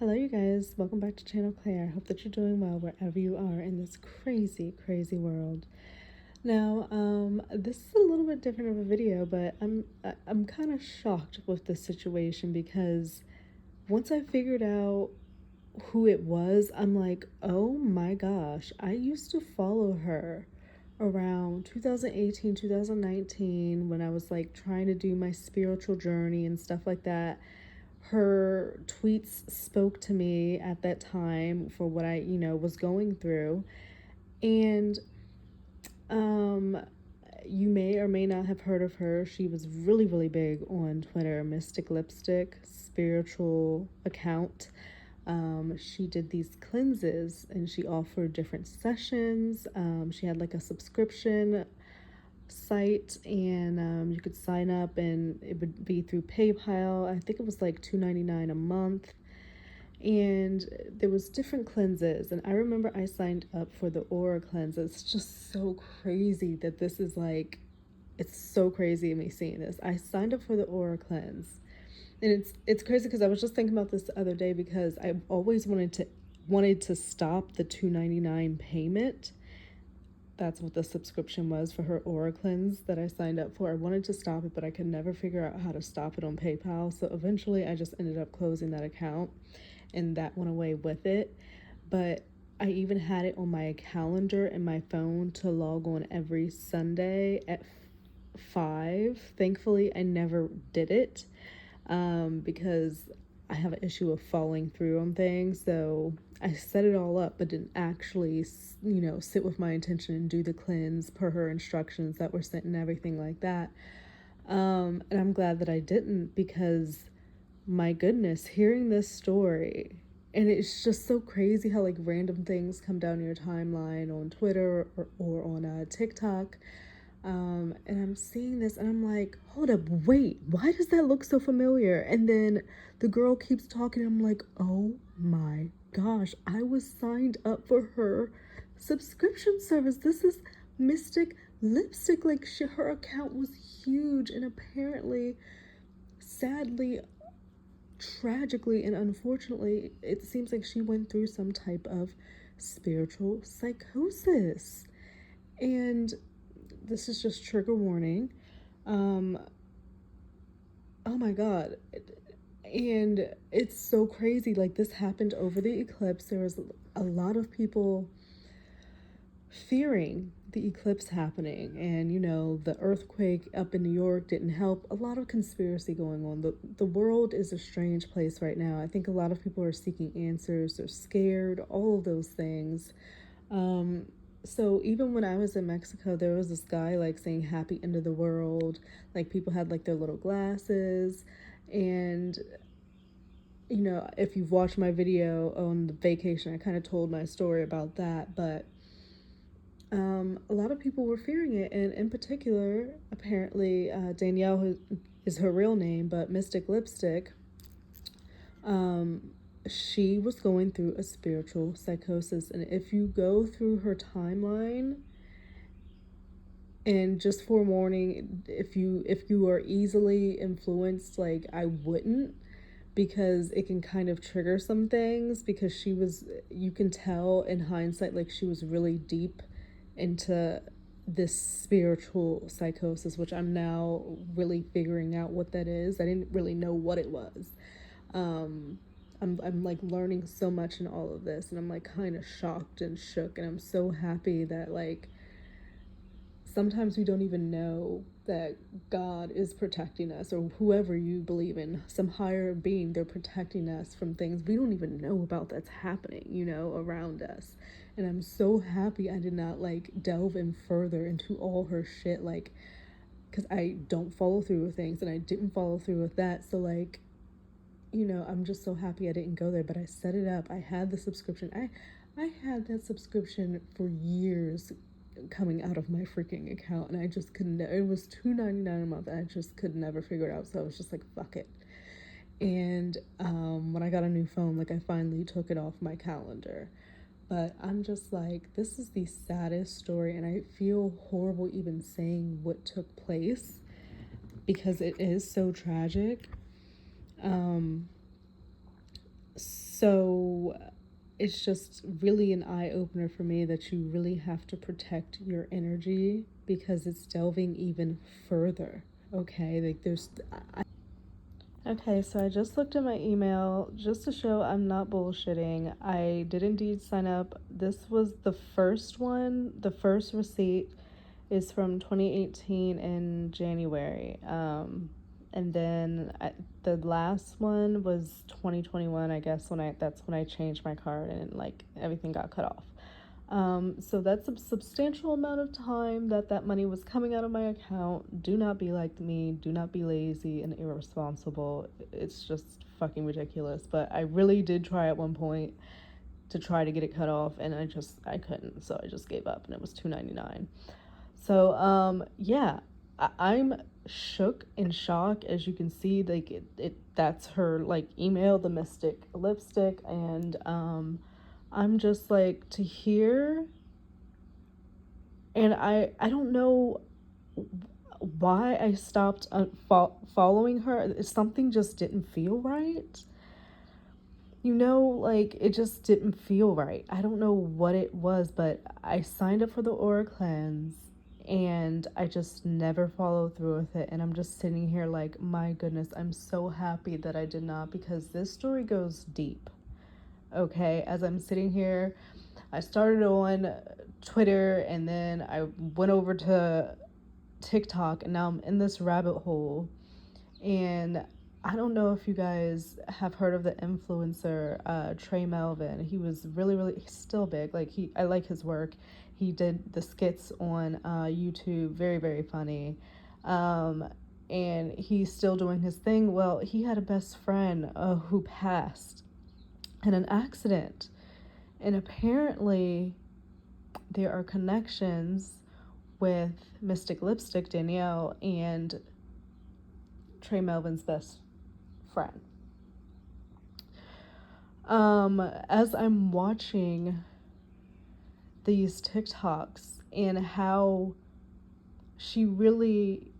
Hello, you guys. Welcome back to Channel Claire. I hope that you're doing well wherever you are in this crazy, crazy world. Now, this is a little bit different of a video, but I'm kind of shocked with this situation because once I figured out who it was, I'm like, oh my gosh, I used to follow her around 2018, 2019 when I was like trying to do my spiritual journey and stuff like that. Her tweets spoke to me at that time for what I, was going through. And you may or may not have heard of her. She was really, really big on Twitter, Mystic Lipstick, spiritual account. She did these cleanses and she offered different sessions. She had like a subscription site, and you could sign up and it would be through PayPal. I think it was like $2.99 a month, and there was different cleanses. And I remember I signed up for the aura cleanse. It's just so crazy that this is like, it's so crazy me seeing this. I signed up for the aura cleanse, and it's crazy because I was just thinking about this the other day because I always wanted to stop the $2.99 payment. That's what the subscription was for her aura cleanse that I signed up for. I wanted to stop it, but I could never figure out how to stop it on PayPal. So eventually I just ended up closing that account, and that went away with it. But I even had it on my calendar in my phone to log on every Sunday at 5. Thankfully, I never did it because I have an issue of falling through on things. So I set it all up, but didn't actually, sit with my intention and do the cleanse per her instructions that were sent and everything like that. And I'm glad that I didn't, because my goodness, hearing this story, and it's just so crazy how like random things come down your timeline on Twitter or on TikTok. And I'm seeing this and I'm like, hold up, wait, why does that look so familiar? And then the girl keeps talking. I'm like, oh my gosh, I was signed up for her subscription service. This is Mystic Lipstick. Like, her account was huge, and apparently, sadly, tragically, and unfortunately, it seems like she went through some type of spiritual psychosis. And this is just trigger warning. Oh my god. And it's so crazy. Like, this happened over the eclipse. There was a lot of people fearing the eclipse happening, and the earthquake up in New York didn't help. A lot of conspiracy going on. The world is a strange place right now. I think a lot of people are seeking answers. They're scared, all of those things. So even when I was in Mexico, there was this guy like saying happy end of the world. Like, people had like their little glasses. And if you've watched my video on the vacation, I kind of told my story about that. But a lot of people were fearing it, and in particular, apparently, Danielle, who is her real name, but Mystic Lipstick, she was going through a spiritual psychosis. And if you go through her timeline, and just forewarning, if you are easily influenced, like I wouldn't, because it can kind of trigger some things, because you can tell in hindsight, like, she was really deep into this spiritual psychosis, which I'm now really figuring out what that is. I didn't really know what it was. I'm like learning so much in all of this, and I'm like kind of shocked and shook, and I'm so happy that, like, sometimes we don't even know that God is protecting us, or whoever you believe in, some higher being, they're protecting us from things we don't even know about that's happening, around us. And I'm so happy I did not like delve in further into all her shit, like, because I don't follow through with things, and I didn't follow through with that. So, like, I'm just so happy I didn't go there, but I set it up. I had the subscription. I had that subscription for years coming out of my freaking account, and I just couldn't. It was $2.99 a month, and I just could never figure it out. So I was just like, fuck it. And when I got a new phone, like, I finally took it off my calendar. But I'm just like, this is the saddest story, and I feel horrible even saying what took place because it is so tragic. So it's just really an eye-opener for me that you really have to protect your energy because it's delving even further. Okay, like okay, so I just looked at my email just to show I'm not bullshitting. I did indeed sign up. This was the first one. The first receipt is from 2018 in January. And then the last one was 2021, I guess, that's when I changed my card and like everything got cut off. So that's a substantial amount of time that money was coming out of my account. Do not be like me. Do not be lazy and irresponsible. It's just fucking ridiculous. But I really did try at one point to try to get it cut off, and I couldn't. So I just gave up, and it was $2.99. So yeah, I'm shook and shocked, as you can see. Like that's her like email, the Mystic Lipstick, and I'm just like, to hear, and I don't know why I stopped following her. Something just didn't feel right. Like it just didn't feel right. I don't know what it was, but I signed up for the Aura Cleanse and I just never followed through with it. And I'm just sitting here like, my goodness, I'm so happy that I did not, because this story goes deep. Okay, as I'm sitting here, I started on Twitter and then I went over to TikTok, and now I'm in this rabbit hole. And I don't know if you guys have heard of the influencer Trey Melvin. He was he's still big. Like I like his work. He did the skits on YouTube, very, very funny. And he's still doing his thing. Well, he had a best friend who passed in an accident. And apparently there are connections with Mystic Lipstick, Danielle, and Trey Melvin's best friend. As I'm watching these TikToks and how she really,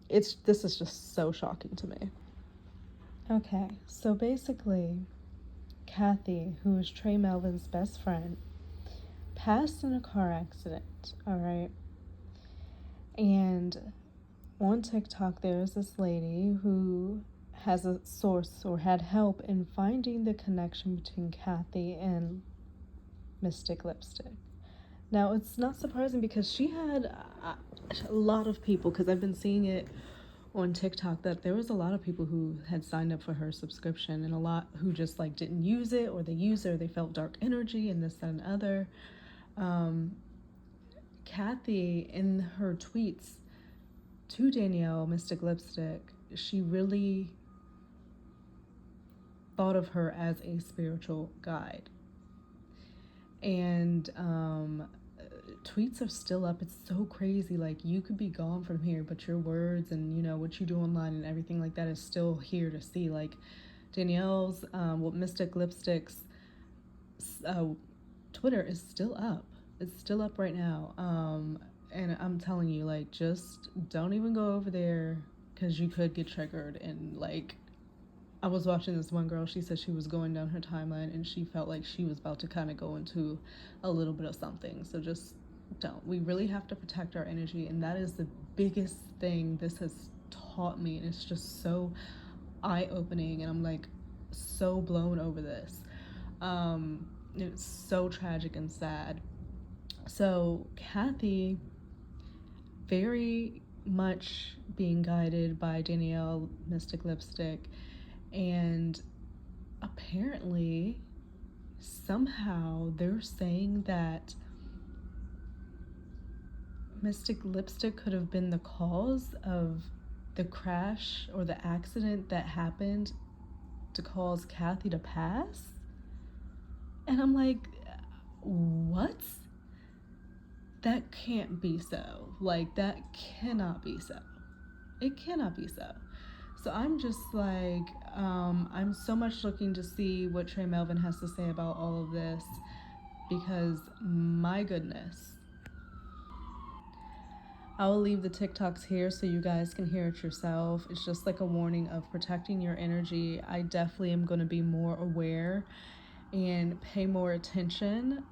this is just so shocking to me. Okay, so basically, Kathy, who is Trey Melvin's best friend, passed in a car accident, all right? And on TikTok, there's this lady who has a source, or had help in finding the connection between Kathy and Mystic Lipstick. Now, it's not surprising because she had a lot of people, because I've been seeing it on TikTok, that there was a lot of people who had signed up for her subscription, and a lot who just like didn't use it, or they used it, or they felt dark energy and this, that, and other. Kathy, in her tweets to Danielle, Mystic Lipstick, she really thought of her as a spiritual guide. And tweets are still up. It's so crazy. Like, you could be gone from here, but your words and what you do online and everything like that is still here to see. Like Danielle's Mystic Lipstick's Twitter is still up. It's still up right now. And I'm telling you, like, just don't even go over there, because you could get triggered. And like, I was watching this one girl, she said she was going down her timeline and she felt like she was about to kind of go into a little bit of something. So just don't. We really have to protect our energy, and that is the biggest thing this has taught me. And it's just so eye-opening, and I'm like so blown over this. It's so tragic and sad. So Kathy, very much being guided by Danielle, Mystic Lipstick, and apparently somehow they're saying that Mystic Lipstick could have been the cause of the crash or the accident that happened to cause Kathy to pass. And I'm like, what? That can't be so. Like, that cannot be so. It cannot be so. So I'm just like, I'm so much looking to see what Trey Melvin has to say about all of this, because my goodness. I will leave the TikToks here so you guys can hear it yourself. It's just like a warning of protecting your energy. I definitely am going to be more aware and pay more attention.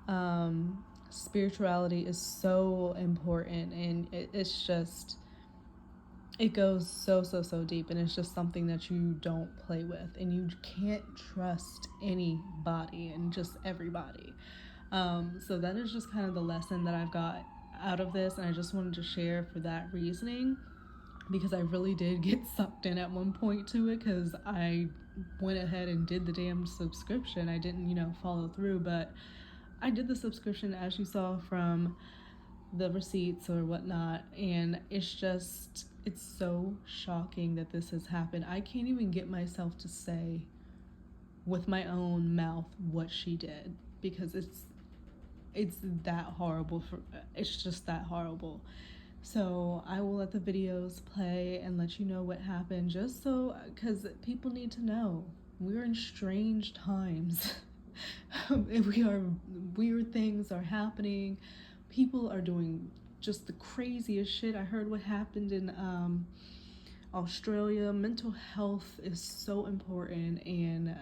Spirituality is so important, and it's just, it goes so deep, and it's just something that you don't play with, and you can't trust anybody and just everybody. So that is just kind of the lesson that I've got out of this, and I just wanted to share for that reasoning, because I really did get sucked in at one point to it, because I went ahead and did the damn subscription. I didn't, follow through, but I did the subscription, as you saw from the receipts or whatnot, and it's so shocking that this has happened. I can't even get myself to say with my own mouth what she did, because it's that horrible. It's just that horrible. So I will let the videos play and let you know what happened, just so, because people need to know. We're in strange times. Weird things are happening. People are doing just the craziest shit. I heard what happened in Australia. Mental health is so important, and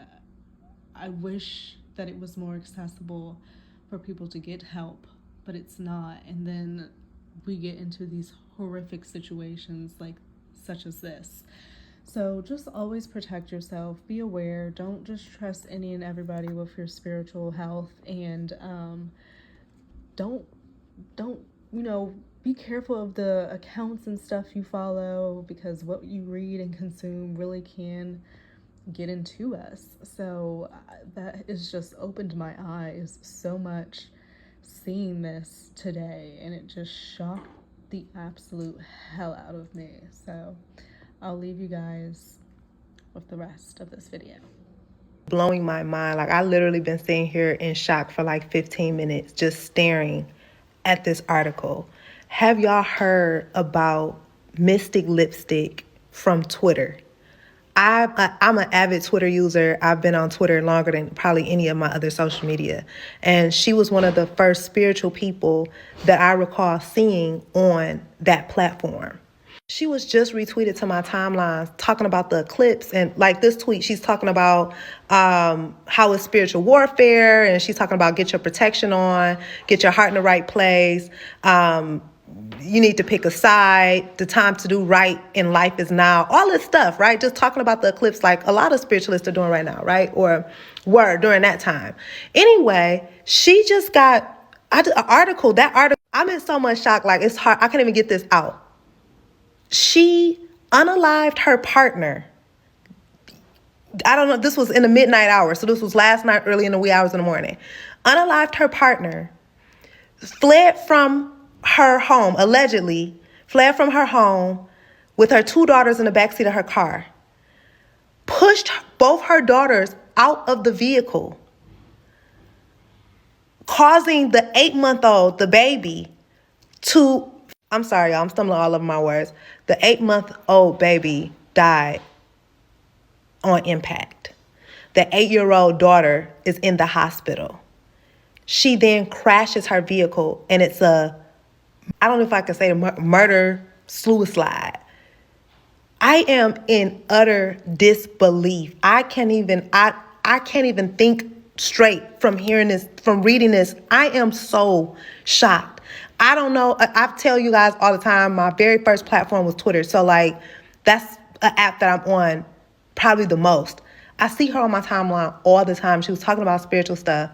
I wish that it was more accessible for people to get help, but it's not. And then we get into these horrific situations such as this. So just always protect yourself, be aware, don't just trust any and everybody with your spiritual health, and don't be careful of the accounts and stuff you follow, because what you read and consume really can get into us. So that has just opened my eyes so much seeing this today, and it just shocked the absolute hell out of me. So I'll leave you guys with the rest of this video. Blowing my mind. Like, I literally been sitting here in shock for like 15 minutes just staring at this article. Have y'all heard about Mystic Lipstick from Twitter? I'm an avid Twitter user. I've been on Twitter longer than probably any of my other social media. And she was one of the first spiritual people that I recall seeing on that platform. She was just retweeted to my timeline talking about the eclipse, and like this tweet, she's talking about how it's spiritual warfare, and she's talking about get your protection on, get your heart in the right place. You need to pick a side. The time to do right in life is now. All this stuff, right? Just talking about the eclipse like a lot of spiritualists are doing right now, right? Or were during that time. Anyway, she just got an article. That article, I'm in so much shock. Like, it's hard. I can't even get this out. She unalived her partner. I don't know. This was in the midnight hours. So this was last night, early in the wee hours in the morning. Unalived her partner, fled from her home, allegedly fled from her home with her 2 daughters in the backseat of her car, pushed both her daughters out of the vehicle, causing the 8-month-old, the baby, to, I'm sorry, y'all, I'm stumbling all over my words. The 8-month-old baby died on impact. The 8-year-old daughter is in the hospital. She then crashes her vehicle, and it's I don't know if I can say murder suicide. I am in utter disbelief. I can't even think straight from hearing this, from reading this. I am so shocked. I don't know. I tell you guys all the time, my very first platform was Twitter. So like, that's an app that I'm on probably the most. I see her on my timeline all the time. She was talking about spiritual stuff.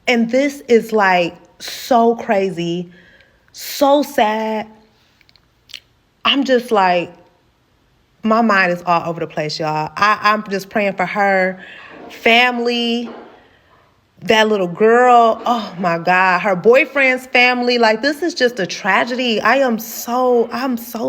And this is like so crazy, so sad. I'm just like, my mind is all over the place, y'all. I'm just praying for her family, that little girl. Oh my God, her boyfriend's family. Like, this is just a tragedy. I'm so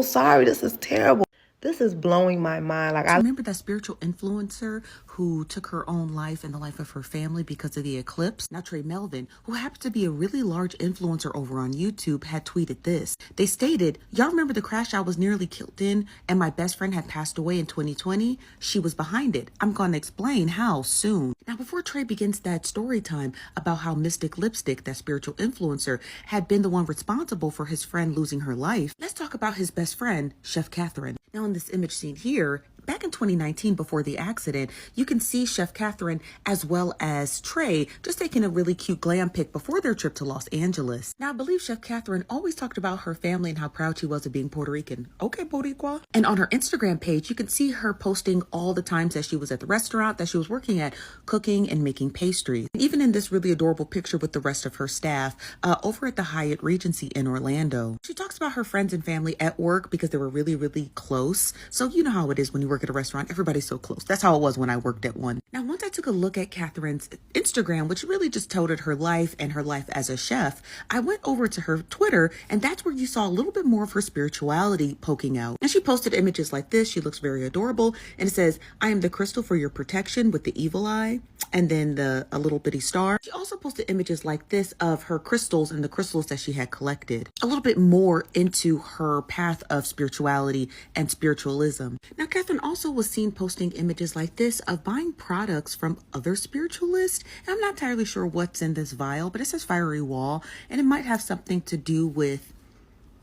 sorry. This is terrible. This is blowing my mind. Like, Remember that spiritual influencer who took her own life and the life of her family because of the eclipse? Now, Trey Melvin, who happens to be a really large influencer over on YouTube, had tweeted this. They stated, "Y'all remember the crash I was nearly killed in and my best friend had passed away in 2020? She was behind it. I'm going to explain how soon." Now, before Trey begins that story time about how Mystic Lipstick, that spiritual influencer, had been the one responsible for his friend losing her life, let's talk about his best friend, Chef Catherine. Now, in this image seen here, back in 2019, before the accident, you can see Chef Catherine as well as Trey just taking a really cute glam pic before their trip to Los Angeles. Now, I believe Chef Catherine always talked about her family and how proud she was of being Puerto Rican. Okay, Boricua. And on her Instagram page, you can see her posting all the times that she was at the restaurant that she was working at, cooking and making pastries. Even in this really adorable picture with the rest of her staff over at the Hyatt Regency in Orlando. She talks about her friends and family at work because they were really, really close. So you know how it is when you work at a restaurant, everybody's so close. That's how it was when I worked at one. Now, once I took a look at Catherine's Instagram, which really just told her life and her life as a chef, I went over to her Twitter, and that's where you saw a little bit more of her spirituality poking out. And she posted images like this. She looks very adorable, and it says, "I am the crystal for your protection," with the evil eye, and then a little bitty star. She also posted images like this of her crystals and the crystals that she had collected. A little bit more into her path of spirituality and spiritualism. Now, Catherine also was seen posting images like this of buying products from other spiritualists. And I'm not entirely sure what's in this vial, but it says Fiery Wall, and it might have something to do with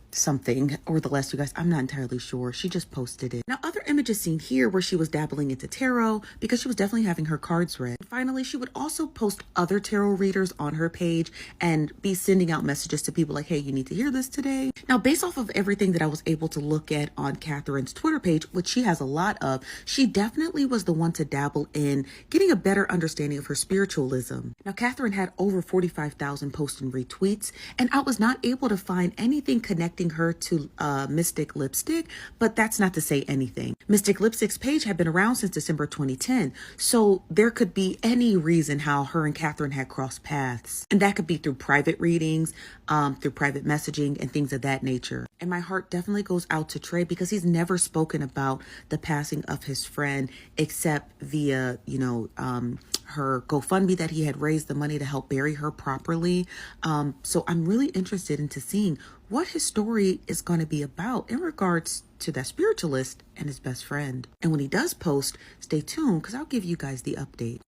something or the less, you guys, I'm not entirely sure. She just posted it. Now, other images seen here where she was dabbling into tarot because she was definitely having her cards read. Finally, she would also post other tarot readers on her page and be sending out messages to people like, "Hey, you need to hear this today." Now, based off of everything that I was able to look at on Catherine's Twitter page, which she has a lot of, she definitely was the one to dabble in getting a better understanding of her spiritualism. Now, Catherine had over 45,000 posts and retweets, and I was not able to find anything connecting her to Mystic Lipstick, but that's not to say anything. Mystic Lipstick's page had been around since December 2010, so there could be any reason how her and Catherine had crossed paths. And that could be through private readings, through private messaging and things of that nature. And my heart definitely goes out to Trey because he's never spoken about the passing of his friend except via, her GoFundMe that he had raised the money to help bury her properly. So I'm really interested into seeing what his story is going to be about in regards to that spiritualist and his best friend. And when he does post, stay tuned because I'll give you guys the update.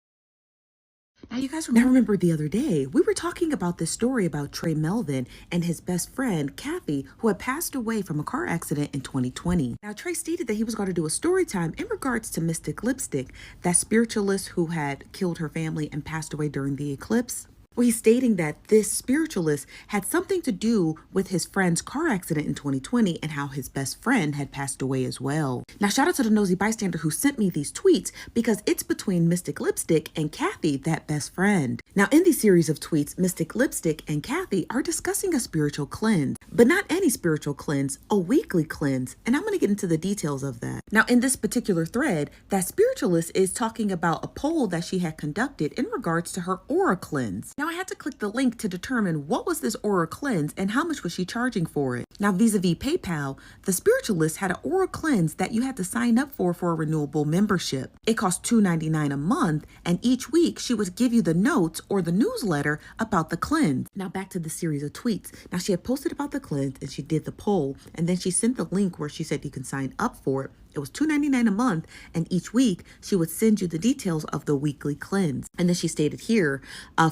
Now, you guys remember the other day, we were talking about this story about Trey Melvin and his best friend, Kathy, who had passed away from a car accident in 2020. Now, Trey stated that he was going to do a story time in regards to Mystic Lipstick, that spiritualist who had killed her family and passed away during the eclipse. Well, he's stating that this spiritualist had something to do with his friend's car accident in 2020 and how his best friend had passed away as well. Now, shout out to the nosy bystander who sent me these tweets because it's between Mystic Lipstick and Kathy, that best friend. Now, in these series of tweets, Mystic Lipstick and Kathy are discussing a spiritual cleanse, but not any spiritual cleanse, a weekly cleanse. And I'm going to get into the details of that. Now, in this particular thread, that spiritualist is talking about a poll that she had conducted in regards to her aura cleanse. Now, I had to click the link to determine what was this aura cleanse and how much was she charging for it. Now, vis-a-vis PayPal, the spiritualist had an aura cleanse that you had to sign up for a renewable membership. It cost $2.99 a month, and each week she would give you the notes or the newsletter about the cleanse. Now, back to the series of tweets. Now, she had posted about the cleanse and she did the poll, and then she sent the link where she said you can sign up for it. It was $2.99 a month, and each week she would send you the details of the weekly cleanse. And then she stated here,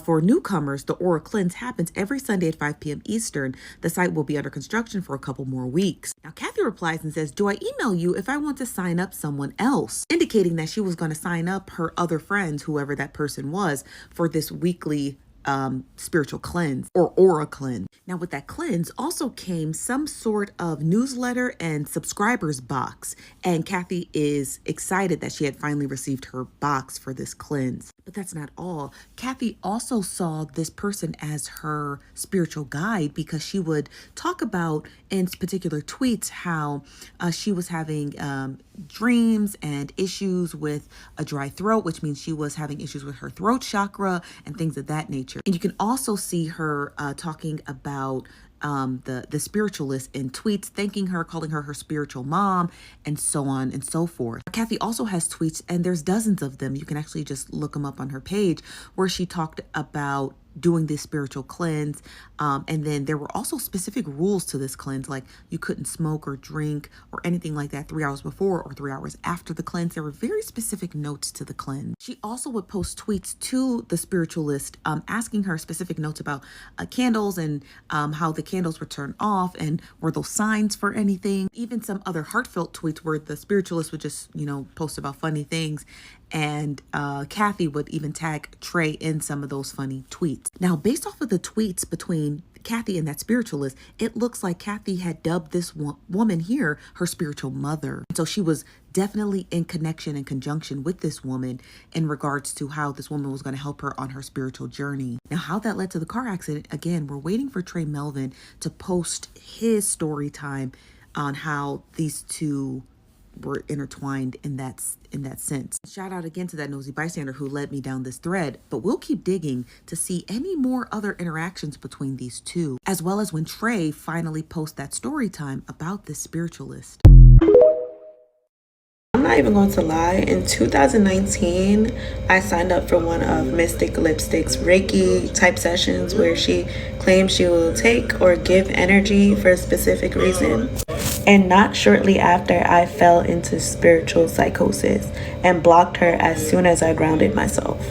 for newcomers, the Aura Cleanse happens every Sunday at 5 p.m. Eastern. The site will be under construction for a couple more weeks. Now, Kathy replies and says, "Do I email you if I want to sign up someone else?" Indicating that she was going to sign up her other friends, whoever that person was, for this weekly spiritual cleanse or aura cleanse. Now, with that cleanse also came some sort of newsletter and subscribers box. And Kathy is excited that she had finally received her box for this cleanse. But that's not all. Kathy also saw this person as her spiritual guide because she would talk about in particular tweets how she was having dreams and issues with a dry throat, which means she was having issues with her throat chakra and things of that nature. And you can also see her talking about the spiritualist in tweets, thanking her, calling her her spiritual mom, and so on and so forth. Kathy also has tweets, and there's dozens of them. You can actually just look them up on her page, where she talked about doing this spiritual cleanse. And then there were also specific rules to this cleanse, like you couldn't smoke or drink or anything like that 3 hours before or 3 hours after the cleanse. There were very specific notes to the cleanse. She also would post tweets to the spiritualist, asking her specific notes about candles and how the candles were turned off and were those signs for anything. Even some other heartfelt tweets where the spiritualist would just, post about funny things. And Kathy would even tag Trey in some of those funny tweets. Now, based off of the tweets between Kathy and that spiritualist, it looks like Kathy had dubbed this woman here her spiritual mother. So she was definitely in connection and conjunction with this woman in regards to how this woman was going to help her on her spiritual journey. Now, how that led to the car accident, again, we're waiting for Trey Melvin to post his story time on how these two were intertwined in that sense. Shout out again to that nosy bystander who led me down this thread, but we'll keep digging to see any more other interactions between these two, as well as when Trey finally posts that story time about this spiritualist. I'm not even going to lie. In 2019, I signed up for one of Mystic Lipstick's Reiki type sessions where she claims she will take or give energy for a specific reason. And not shortly after, I fell into spiritual psychosis and blocked her as soon as I grounded myself.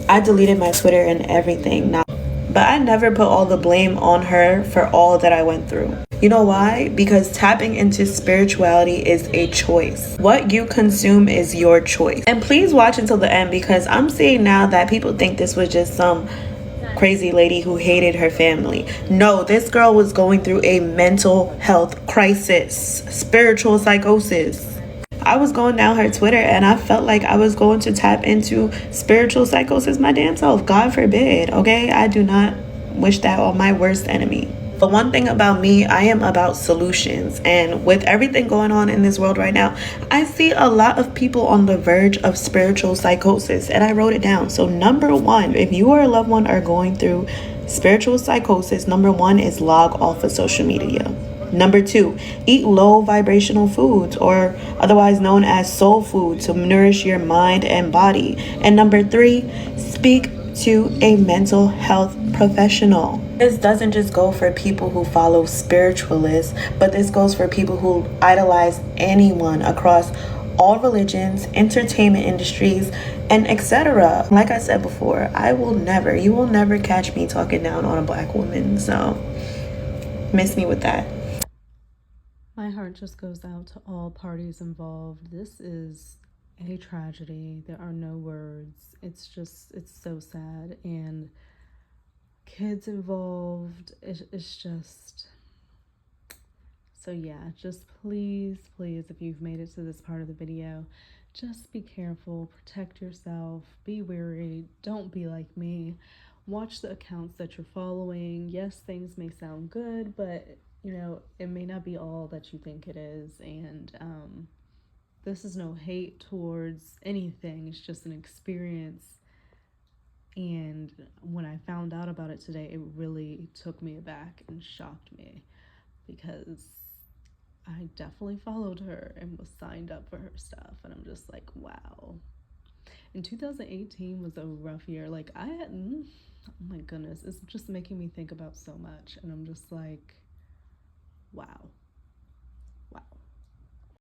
I deleted my Twitter and everything now, but I never put all the blame on her for all that I went through. You know why? Because tapping into spirituality is a choice. What you consume is your choice. And please watch until the end, because I'm seeing now that people think this was just some crazy lady who hated her family. No, this girl was going through a mental health crisis, spiritual psychosis. I was going down her Twitter and I felt like I was going to tap into spiritual psychosis my damn self. God forbid, okay? I do not wish that on my worst enemy. But one thing about me, I am about solutions. And with everything going on in this world right now, I see a lot of people on the verge of spiritual psychosis. And I wrote it down. So number one, if you or a loved one are going through spiritual psychosis, number one is log off of social media. Number two, eat low vibrational foods, or otherwise known as soul food, to nourish your mind and body. And number three, speak to a mental health professional. This doesn't just go for people who follow spiritualists, but this goes for people who idolize anyone across all religions, entertainment industries, and etc. Like I said before, you will never catch me talking down on a black woman. So miss me with that. My heart just goes out to all parties involved. This is a tragedy. There are no words. It's so sad. And kids involved, it's just... So yeah, just please, if you've made it to this part of the video, just be careful, protect yourself, be wary, don't be like me. Watch the accounts that you're following. Yes, things may sound good, but it may not be all that you think it is. And this is no hate towards anything. It's just an experience. And when I found out about it today, it really took me aback and shocked me, because I definitely followed her and was signed up for her stuff. And I'm just like, wow. And 2018 was a rough year. Like, oh my goodness, it's just making me think about so much. And I'm just like, wow.